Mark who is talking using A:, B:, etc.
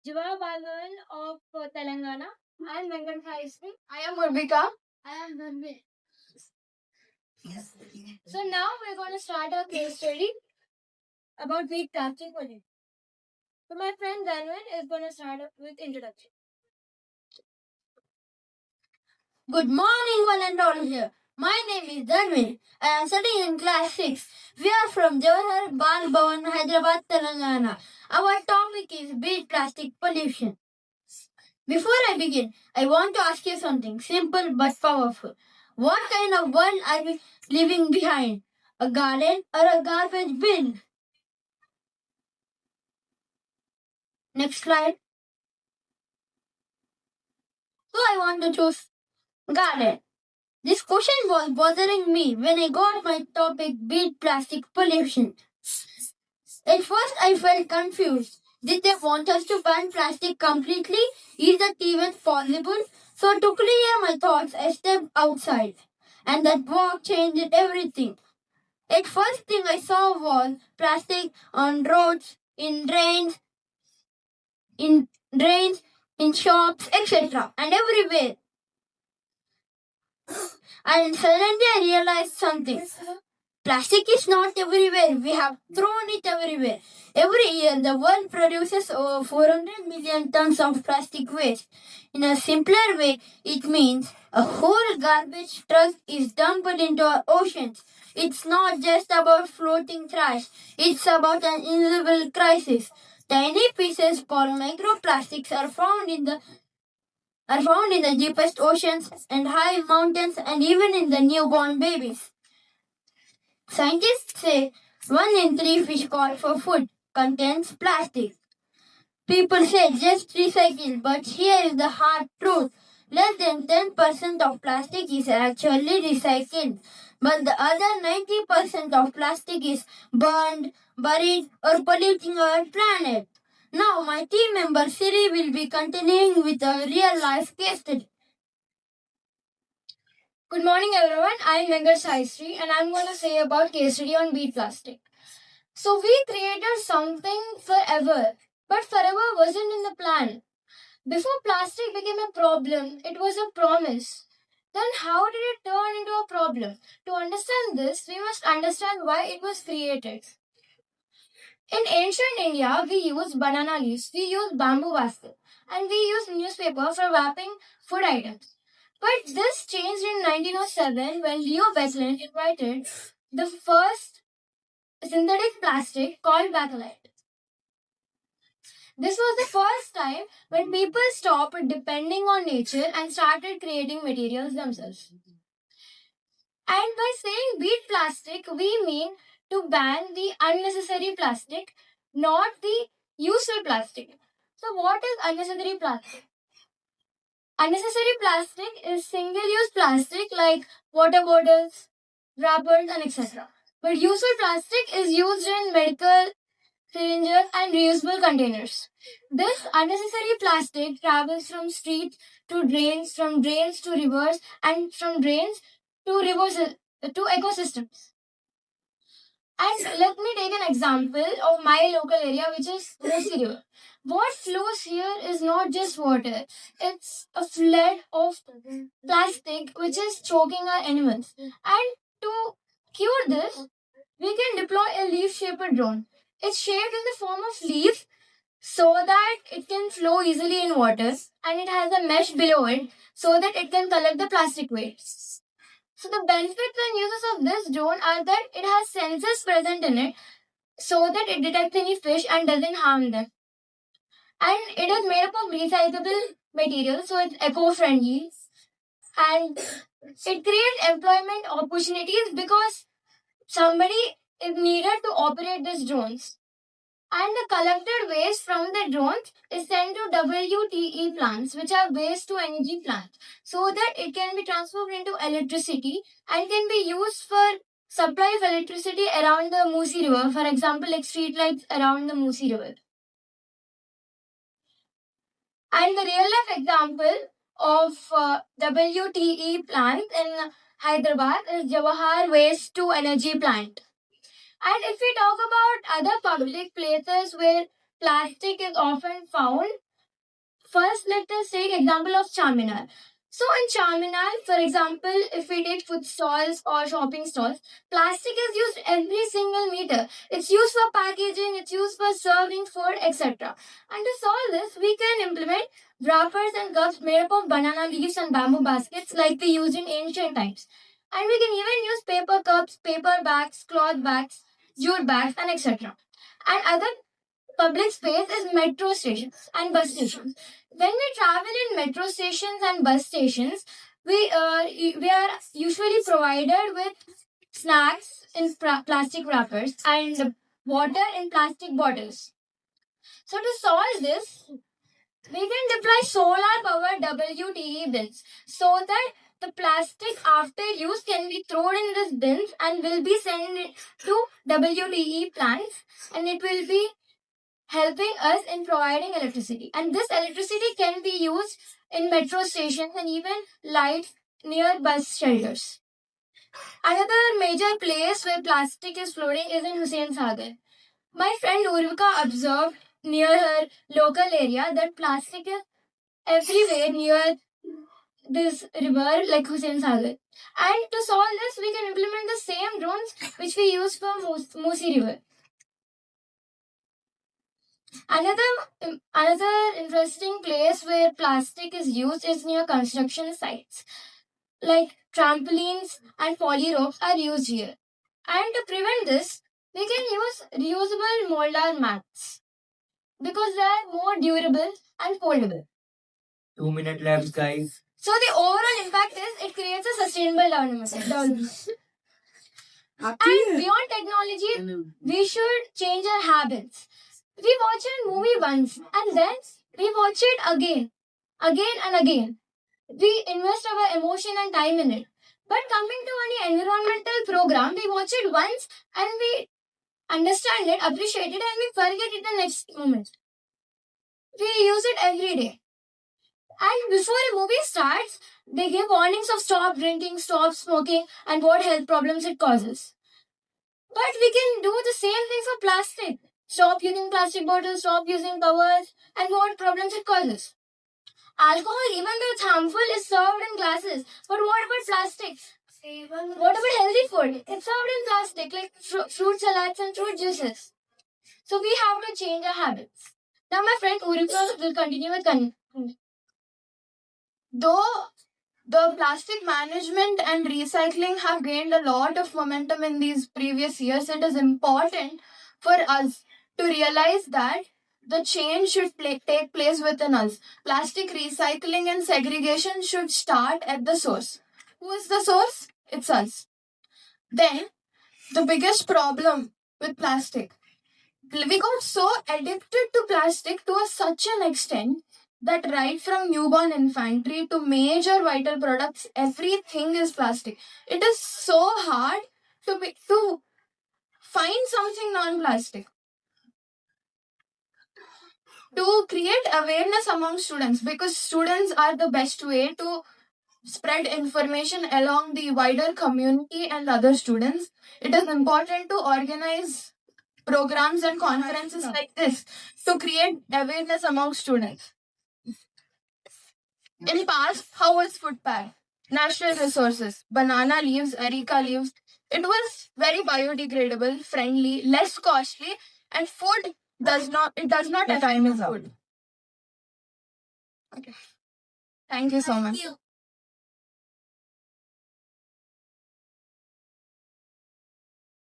A: Jiva Balan of Telangana. I am Venkat Haisri. I am Urbika. I am Dhanvi. So now we're going to start our case study about wheat plastic pollution. So my friend Dhanvin is going to start with introduction.
B: Good morning, one and all here. My name is Dhanvin. I am studying in class 6. We are from Jawahar Bal Bhavan, Hyderabad, Telangana. Our topic is wheat plastic pollution. Before I begin, I want to ask you something simple but powerful. What kind of world are we leaving behind? A garden or a garbage bin? Next slide. So I want to choose garden. This question was bothering me when I got my topic beat plastic pollution. At first I felt confused. Did they want us to ban plastic completely? Is that even possible? So to clear my thoughts, I stepped outside. And that walk changed everything. At first thing I saw was plastic on roads, in drains, in shops, etc. and everywhere. And suddenly I realized something. Plastic is not everywhere. We have thrown it everywhere. Every year, the world produces over 400 million tons of plastic waste. In a simpler way, it means a whole garbage truck is dumped into our oceans. It's not just about floating trash. It's about an invisible crisis. Tiny pieces called microplastics are found in the deepest oceans and high mountains and even in the newborn babies. Scientists say 1 in 3 fish caught for food contains plastic. People say just recycle, but here is the hard truth. Less than 10% of plastic is actually recycled, but the other 90% of plastic is burned, buried, or polluting our planet. Now, my team member Siri will be continuing with a real life case study.
A: Good morning, everyone. I'm Venkat Saistri, and I'm going to say about case study on bead plastic. So we created something forever, but forever wasn't in the plan. Before plastic became a problem, it was a promise. Then how did it turn into a problem? To understand this, we must understand why it was created. In ancient India, we used banana leaves, we used bamboo basket, and we used newspaper for wrapping food items. But this changed in 1907 when Leo Westland invented the first synthetic plastic called bakelite. This was the first time when people stopped depending on nature and started creating materials themselves. And by saying beat plastic, we mean to ban the unnecessary plastic, not the useful plastic. So, what is unnecessary plastic? Unnecessary plastic is single use plastic like water bottles, wrappers, and etc. But useful plastic is used in medical syringes and reusable containers. This unnecessary plastic travels from streets to drains, from drains to rivers, and from drains to rivers to ecosystems. And let me take an example of my local area, which is Musi River. What flows here is not just water; it's a flood of plastic which is choking our animals. And to cure this, we can deploy a leaf-shaped drone. It's shaped in the form of leaf so that it can flow easily in water, and it has a mesh below it so that it can collect the plastic waste. So the benefits and uses of this drone are that it has sensors present in it so that it detects any fish and doesn't harm them. And it is made up of recyclable material, so it's eco-friendly. And it creates employment opportunities because somebody is needed to operate these drones. And the collected waste from the drones is sent to WTE plants, which are waste to energy plants, so that it can be transformed into electricity and can be used for supply of electricity around the Musi River, for example, like street lights around the Musi River. And the real life example of WTE plant in Hyderabad is Jawahar Waste to Energy Plant. And if we talk about other public places where plastic is often found, first let us take example of Charminar. So in Charminar, for example, if we take food stalls or shopping stalls, plastic is used every single meter. It's used for packaging, it's used for serving food, etc. And to solve this, we can implement wrappers and cups made up of banana leaves and bamboo baskets like they used in ancient times. And we can even use paper cups, paper bags, cloth bags, jute bags, and etc. And other public space is metro stations and bus stations. When we travel in metro stations and bus stations, we are usually provided with snacks in plastic wrappers and water in plastic bottles. So to solve this, we can deploy solar powered WTE bins so that the plastic after use can be thrown in this bins and will be sent to WTE plants, and it will be helping us in providing electricity. And this electricity can be used in metro stations and even lights near bus shelters. Another major place where plastic is floating is in Hussain Sagar. My friend Urvika observed near her local area that plastic is everywhere near this river like Hussain Sagar. And to solve this, we can implement the same drones which we use for Musi River. Another interesting place where plastic is used is near construction sites. Like trampolines and poly ropes are used here. And to prevent this, we can use reusable moldar mats because they are more durable and foldable.
C: 2 minute left, guys.
A: So the overall impact is it creates a sustainable development. And beyond technology, we should change our habits. We watch a movie once and then we watch it again and again. We invest our emotion and time in it. But coming to any environmental program, we watch it once and we understand it, appreciate it, and we forget it the next moment. We use it every day. And before a movie starts, they give warnings of stop drinking, stop smoking, and what health problems it causes. But we can do the same thing for plastic. Stop using plastic bottles, stop using covers, and what problems it causes. Alcohol, even though it's harmful, is served in glasses. But what about plastic? What about healthy food? It's served in plastic, like fruit salads and fruit juices. So we have to change our habits. Now my friend Urika will continue with
D: Though the plastic management and recycling have gained a lot of momentum in these previous years, it is important for us to realize that the change should take place within us. Plastic recycling and segregation should start at the source. Who is the source? It's us. Then, the biggest problem with plastic. We got so addicted to plastic to such an extent that right from newborn infantry to major vital products, everything is plastic. It is so hard to find something non-plastic. To create awareness among students, because students are the best way to spread information along the wider community and other students, it is important to organize programs and conferences like this to create awareness among students. In past, how was food packed? Natural resources, banana leaves, areca leaves. It was very biodegradable, friendly, less costly, and food does not affect food. Okay. Thank you so much.